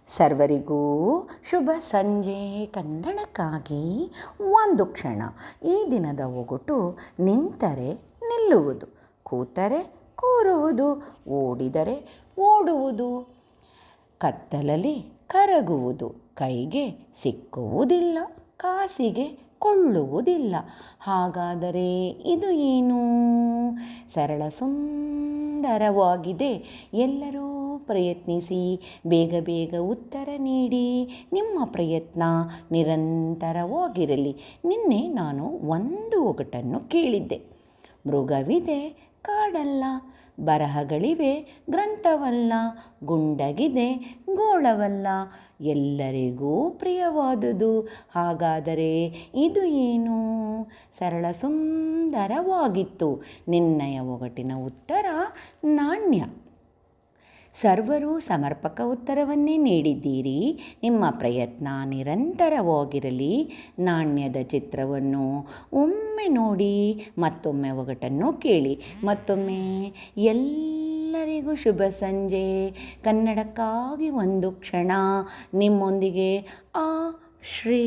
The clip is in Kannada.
ಸರ್ವರಿಗೂ ಶುಭ ಸಂಜೆ. ಕನ್ನಡಕ್ಕಾಗಿ ಒಂದು ಕ್ಷಣ. ಈ ದಿನದ ಒಗಟು: ನಿಂತರೆ ನಿಲ್ಲುವುದು, ಕೂತರೆ ಕೂರುವುದು, ಓಡಿದರೆ ಓಡುವುದು, ಕತ್ತಲಲ್ಲಿ ಕರಗುವುದು, ಕೈಗೆ ಸಿಕ್ಕುವುದಿಲ್ಲ, ಕಾಸಿಗೆ ಕೊಳ್ಳುವುದಿಲ್ಲ. ಹಾಗಾದರೆ ಇದು ಏನು? ಸರಳ ಸುಂದರವಾಗಿದೆ. ಎಲ್ಲರೂ ಪ್ರಯತ್ನಿಸಿ. ಬೇಗ ಬೇಗ ಉತ್ತರ ನೀಡಿ. ನಿಮ್ಮ ಪ್ರಯತ್ನ ನಿರಂತರವಾಗಿರಲಿ. ನಿನ್ನೆ ನಾನು ಒಂದು ಒಗಟನ್ನು ಕೇಳಿದ್ದೆ. ಮೃಗವಿದೆ ಕಾಡಲ್ಲ, ಬರಹಗಳಿವೆ ಗ್ರಂಥವಲ್ಲ, ಗುಂಡಗಿದೆ ಗೋಳವಲ್ಲ, ಎಲ್ಲರಿಗೂ ಪ್ರಿಯವಾದುದು. ಹಾಗಾದರೆ ಇದು ಏನು? ಸರಳ ಸುಂದರವಾಗಿತ್ತು. ನಿನ್ನೆಯ ಒಗಟಿನ ಉತ್ತರ ನಾಣ್ಯ. ಸರ್ವರೂ ಸಮರ್ಪಕ ಉತ್ತರವನ್ನೇ ನೀಡಿದ್ದೀರಿ. ನಿಮ್ಮ ಪ್ರಯತ್ನ ನಿರಂತರವಾಗಿರಲಿ. ನಾಣ್ಯದ ಚಿತ್ರವನ್ನು ಒಮ್ಮೆ ನೋಡಿ, ಮತ್ತೊಮ್ಮೆ ಒಗಟನ್ನು ಕೇಳಿ. ಮತ್ತೊಮ್ಮೆ ಎಲ್ಲರಿಗೂ ಶುಭ ಸಂಜೆ. ಕನ್ನಡಕ್ಕಾಗಿ ಒಂದು ಕ್ಷಣ. ನಿಮ್ಮೊಂದಿಗೆ ಆ ಶ್ರೀ.